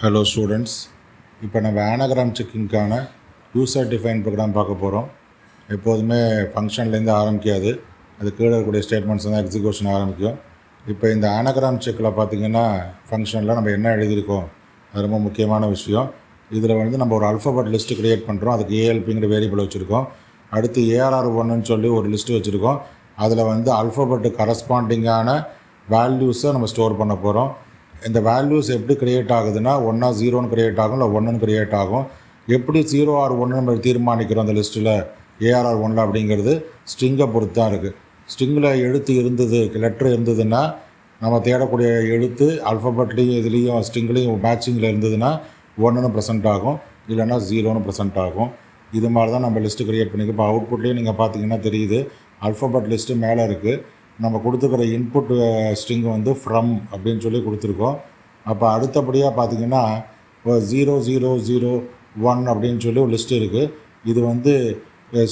Hello students, இப்போ நம்ம ஆனகிராம் செக்கிங்க்கான user define program பார்க்க போகிறோம். எப்போதுமே ஃபங்க்ஷன்லேருந்து ஆரம்பிக்காது, அது கீழே இருக்கக்கூடிய ஸ்டேட்மெண்ட்ஸ் தான் எக்ஸிக்யூஷன் ஆரம்பிக்கும். இப்போ இந்த ஆனகிராம் செக்கில் பார்த்திங்கன்னா ஃபங்க்ஷனில் நம்ம என்ன எழுதியிருக்கோம், அது ரொம்ப முக்கியமான விஷயம். இதில் நம்ம ஒரு அல்ஃபபெட் லிஸ்ட்டு க்ரியேட் பண்ணுறோம். அதுக்கு ஏஎல்பிங்கிற வேரியபிள் வச்சுருக்கோம். அடுத்து ARR1ன்னு சொல்லி ஒரு லிஸ்ட்டு வச்சுருக்கோம். அதில் அல்ஃபபெட்டு கரஸ்பாண்டிங்கான வேல்யூஸை நம்ம ஸ்டோர் பண்ண போகிறோம். இந்த வேல்யூஸ் எப்படி க்ரியேட் ஆகுதுன்னா, ஒன்றா 0ன்னு க்ரியேட் ஆகும், இல்லை 1ன்னு க்ரியேட் ஆகும். எப்படி 0 ஆர் 1 நம்ம தீர்மானிக்கிறோம் அந்த லிஸ்ட்டில் ARR1 அப்படிங்கிறது ஸ்ட்ரிங்கை பொறுத்து தான் இருக்குது. ஸ்ட்ரிங்கில் எழுத்து இருந்தது, லெட்ரு இருந்ததுன்னா, நம்ம தேடக்கூடிய எழுத்து அல்ஃபபெட்லேயும் இதுலேயும் ஸ்ட்ரிங்லேயும் மேட்சிங்கில் இருந்ததுன்னா 1ன்னு ப்ரெசென்ட் ஆகும், இல்லைன்னா 0ன்னு ப்ரெசென்ட் ஆகும். இது மாதிரி தான் நம்ம லிஸ்ட்டு க்ரியேட் பண்ணிக்கோ. இப்போ அவுட்புட்லேயும் நீங்கள் பார்த்தீங்கன்னா தெரியுது, அல்ஃபபெட் லிஸ்ட்டு மேலே இருக்குது. நம்ம கொடுத்துக்கிற இன்புட் ஸ்ட்ரிங் ஃப்ரம் அப்படின்னு சொல்லி கொடுத்துருக்கோம். அப்போ அடுத்தபடியாக பார்த்திங்கன்னா 0001 அப்படின்னு சொல்லி ஒரு லிஸ்ட்டு இருக்குது. இது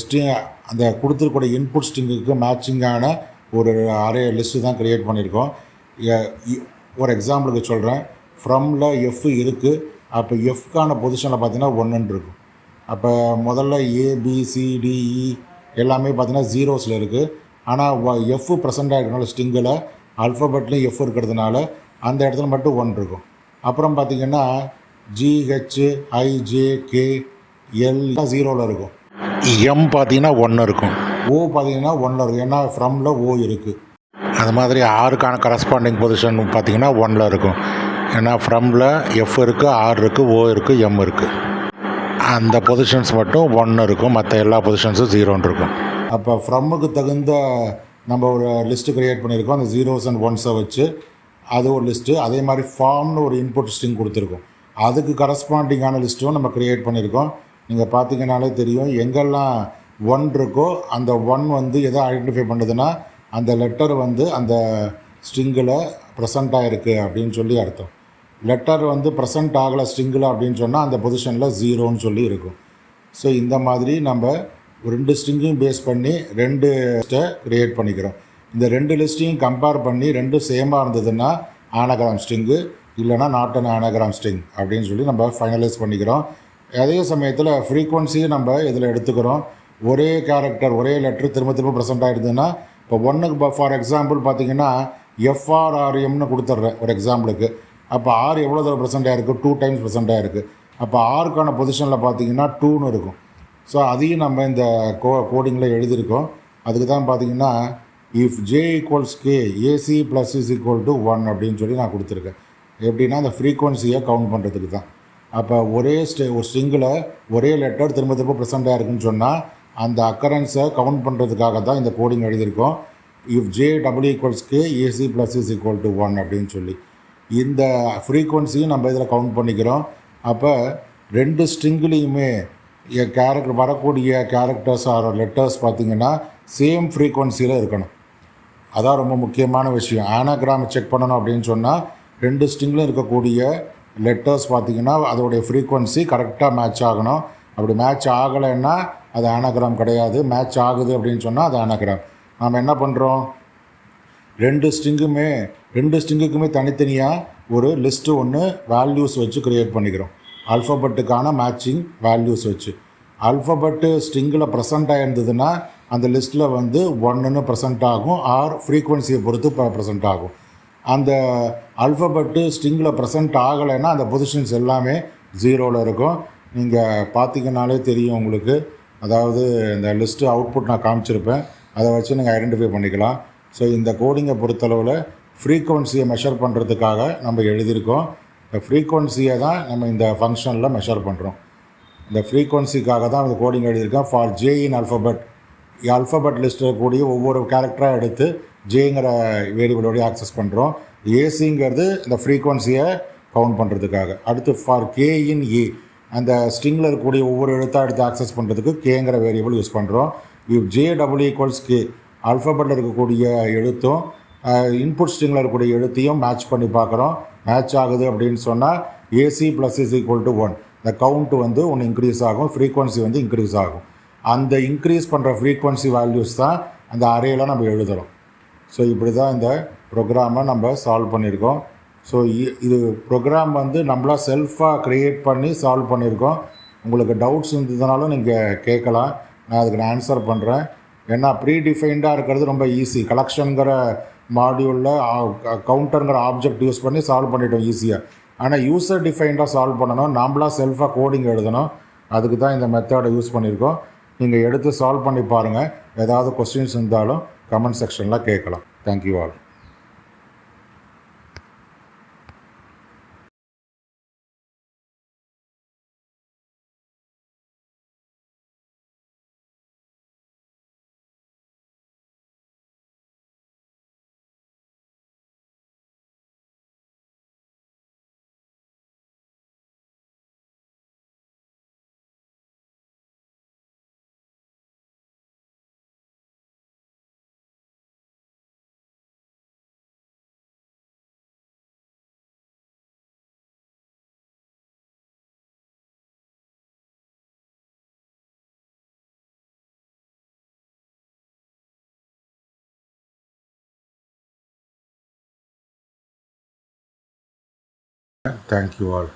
ஸ்ட்ரிங் அந்த கொடுத்துருக்கூடிய இன்புட் ஸ்ட்ரிங்குக்கு மேட்சிங்கான ஒரு அரே லிஸ்ட்டு தான் க்ரியேட் பண்ணியிருக்கோம். ஒரு எக்ஸாம்பிளுக்கு சொல்கிறேன். ஃப்ரம்மில் எஃப் இருக்குது. அப்போ எஃப்கான பொசிஷனில் பார்த்திங்கன்னா 1ன்னு இருக்கும். அப்போ முதல்ல ABCDE எல்லாமே பார்த்திங்கன்னா ஜீரோஸில் இருக்குது. ஆனால் எஃப் ப்ரெசென்ட் ஆகிருக்கனால ஸ்ட்ரிங்கில் அல்ஃபபெட்லேயும் எஃப் இருக்கிறதுனால அந்த இடத்துல மட்டும் 1 இருக்கும். அப்புறம் பார்த்திங்கன்னா GHIJKL 0ல் இருக்கும். எம் பார்த்திங்கன்னா 1 இருக்கும். ஓ பார்த்திங்கன்னா 1ல் இருக்கும். ஏன்னா ஃப்ரம்மில் ஓ இருக்குது. அது மாதிரி ஆறுக்கான கரஸ்பாண்டிங் பொசிஷன் பார்த்திங்கன்னா 1ல் இருக்கும். ஏன்னா ஃப்ரம்மில் எஃப் இருக்குது, ஆர் இருக்குது, ஓ இருக்குது, எம் இருக்குது. அந்த பொசிஷன்ஸ் மட்டும் 1 இருக்கும், மற்ற எல்லா பொசிஷன்ஸும் 0ன்னு இருக்கும். அப்போ ஃப்ரம்முக்கு தகுந்த நம்ம ஒரு லிஸ்ட்டு க்ரியேட் பண்ணியிருக்கோம். அந்த 0s and 1s வச்சு அது ஒரு லிஸ்ட்டு. அதே மாதிரி ஃபார்ம்னு ஒரு இன்புட் ஸ்ட்ரிங் கொடுத்துருக்கோம். அதுக்கு கரஸ்பாண்டிங்கான லிஸ்ட்டும் நம்ம க்ரியேட் பண்ணியிருக்கோம். நீங்கள் பார்த்தீங்கன்னாலே தெரியும், எங்கெல்லாம் 1 இருக்கோ அந்த 1 எதை ஐடென்டிஃபை பண்ணுதுன்னா அந்த லெட்டர் அந்த ஸ்ட்ரிங்கில் ப்ரெசண்ட் ஆகிருக்கு அப்படின்னு சொல்லி அர்த்தம். லெட்டர் ப்ரெசண்ட் ஆகலை ஸ்ட்ரிங்கில் அப்படின்னு சொன்னால் அந்த பொசிஷனில் 0ன்னு சொல்லி இருக்கும். ஸோ இந்த மாதிரி நம்ம 2 ஸ்ட்ரிங்கையும் பேஸ் பண்ணி 2 லிஸ்ட்டை க்ரியேட் பண்ணிக்கிறோம். இந்த 2 லிஸ்ட்டையும் கம்பேர் பண்ணி 2 சேமாக இருந்ததுன்னா ஆனகிராம் ஸ்ட்ரிங்கு, இல்லைனா நாட் அன் ஆனகிராம் ஸ்ட்ரிங் அப்படின்னு சொல்லி நம்ம ஃபைனலைஸ் பண்ணிக்கிறோம். அதே சமயத்தில் ஃப்ரீக்வன்சியும் நம்ம இதில் எடுத்துக்கிறோம். ஒரே கேரக்டர், ஒரே லெட்ரு திரும்ப திரும்ப ப்ரெசென்ட் ஆகிடுதுன்னா, இப்போ 1க்கு ஃபார் எக்ஸாம்பிள் பார்த்திங்கன்னா FRRMன்னு கொடுத்துட்றேன் ஒரு எக்ஸாம்பிளுக்கு. அப்போ ஆர் எவ்வளோ தடவை ப்ரெசென்ட் ஆகிருக்கு? 2 டைம்ஸ் ப்ரெசென்ட் ஆகிருக்கு. அப்போ ஆருக்கான பொசிஷனில் பார்த்திங்கன்னா 2ன்னு இருக்கும். ஸோ அதையும் நம்ம இந்த கோடிங்கில் எழுதியிருக்கோம். அதுக்கு தான் பார்த்திங்கன்னா if J = K AC + is equal to 1 அப்படின்னு சொல்லி நான் கொடுத்துருக்கேன். எப்படின்னா அந்த ஃப்ரீக்வன்சியை கவுண்ட் பண்ணுறதுக்கு தான். அப்போ ஒரு ஸ்ட்ரிங்கில் ஒரே லெட்டர் திரும்ப திரும்ப ப்ரெசென்ட் ஆகிருக்குன்னு சொன்னால் அந்த அக்கரன்ஸை கவுண்ட் பண்ணுறதுக்காக தான் இந்த கோடிங் எழுதியிருக்கோம். If J = K AC + is equal to 1 அப்படின்னு சொல்லி இந்த ஃப்ரீக்வன்சியும் நம்ம இதில் கவுண்ட் பண்ணிக்கிறோம். அப்போ 2 ஸ்ட்ரிங்லேயுமே வரக்கூடிய கேரக்டர்ஸ் ஆர் லெட்டர்ஸ் பார்த்திங்கன்னா சேம் ஃப்ரீக்வன்சியில் இருக்கணும். அதான் ரொம்ப முக்கியமான விஷயம். ஆனகிராம் செக் பண்ணணும் அப்படின்னு சொன்னால் 2 ஸ்ட்ரிங்கிலும் இருக்கக்கூடிய லெட்டர்ஸ் பார்த்திங்கன்னா அதோடைய ஃப்ரீக்வன்சி கரெக்டாக மேட்ச் ஆகணும். அப்படி மேட்ச் ஆகலைன்னா அது ஆனகிராம் கிடையாது. மேட்ச் ஆகுது அப்படின்னு சொன்னால் அது ஆனகிராம். நாம் என்ன பண்ணுறோம், 2 ஸ்ட்ரிங்குக்குமே தனித்தனியாக ஒரு லிஸ்ட்டு ஒன்று வேல்யூஸ் வச்சு க்ரியேட் பண்ணிக்கிறோம். அல்ஃபபெட்டுக்கான மேட்சிங் வேல்யூஸ் வச்சு. அல்ஃபபெட்டு ஸ்ட்ரிங்கில் ப்ரெசென்ட் ஆகிருந்ததுன்னா அந்த லிஸ்ட்டில் 1ன்னு ப்ரெசென்ட் ஆகும், ஆர் ஃப்ரீக்வன்சியை பொறுத்து ப்ரெசென்ட் ஆகும். அந்த அல்ஃபபெட்டு ஸ்ட்ரிங்கில் ப்ரெசென்ட் ஆகலைன்னா அந்த பொசிஷன்ஸ் எல்லாமே 0ல் இருக்கும். நீங்கள் பார்த்தீங்கன்னாலே தெரியும் உங்களுக்கு. அதாவது இந்த லிஸ்ட்டு அவுட்புட் நான் காமிச்சிருப்பேன், அதை வச்சு நீங்கள் ஐடென்டிஃபை பண்ணிக்கலாம். ஸோ இந்த கோடிங்கை பொறுத்தளவில் ஃப்ரீக்வன்சியை மெஷர் பண்ணுறதுக்காக நம்ம எழுதியிருக்கோம். இந்த ஃப்ரீக்வன்சியை தான் நம்ம இந்த ஃபங்க்ஷனில் மெஷர் பண்ணுறோம். இந்த ஃப்ரீக்வன்சிக்காக தான் இந்த கோடிங் எழுதியிருக்கோம். ஃபார் J இன் அல்ஃபபெட் லிஸ்ட்டில் இருக்கக்கூடிய ஒவ்வொரு கேரக்டராக எடுத்து ஜேங்கிற வேரியபிளோடய ஆக்சஸ் பண்ணுறோம். ஏசிங்கிறது இந்த ஃப்ரீக்வன்சியை கவுண்ட் பண்ணுறதுக்காக. அடுத்து ஃபார் K இன் A அந்த ஸ்ட்ரிங்கில் இருக்கக்கூடிய ஒவ்வொரு எழுத்தாக எடுத்து ஆக்சஸ் பண்ணுறதுக்கு கேங்கிற வேரியபிள் யூஸ் பண்ணுறோம். இஃப் J = K அல்ஃபபெட்டில் இருக்கக்கூடிய எழுத்தும் இன்புட் ஸ்ட்ரிங்கில் இருக்கக்கூடிய எழுத்தையும் மேட்ச் பண்ணி பார்க்குறோம். மேட்ச் ஆகுது அப்படின்னு சொன்னால் AC + is equal to 1 இந்த கவுண்ட்டு ஒன்று இன்க்ரீஸ் ஆகும், ஃப்ரீக்வன்சி இன்க்ரீஸ் ஆகும். அந்த இன்க்ரீஸ் பண்ணுற ஃப்ரீக்வன்சி வேல்யூஸ் தான் அந்த அரேயில் நம்ம எழுதுகிறோம். ஸோ இப்படி தான் இந்த ப்ரோக்ராமை நம்ம சால்வ் பண்ணியிருக்கோம். ஸோ இது ப்ரோக்ராம் வந்து நம்மளா செல்ஃபாக க்ரியேட் பண்ணி சால்வ் பண்ணியிருக்கோம். உங்களுக்கு டவுட்ஸ் இருந்ததுனாலும் நீங்கள் கேட்கலாம், நான் அதுக்கு நான் ஆன்சர் பண்ணுறேன். ஏன்னா ப்ரீ டிஃபைன்டாக இருக்கிறது ரொம்ப ஈஸி. கலெக்ஷனுங்கிற மாடியூலில் கவுண்டருங்கிற ஆப்ஜெக்ட் யூஸ் பண்ணி சால்வ் பண்ணிட்டோம் ஈஸியாக. ஆனால் யூசர் டிஃபைன்டாக சால்வ் பண்ணணும், நாம்ளாக செல்ஃபாக கோடிங் எழுதணும். அதுக்கு தான் இந்த மெத்தடை யூஸ் பண்ணியிருக்கோம். நீங்கள் எடுத்து சால்வ் பண்ணி பாருங்கள். ஏதாவது கொஸ்டின்ஸ் இருந்தாலும் கமெண்ட் செக்ஷனில் கேட்கலாம். Thank you all. Thank you all.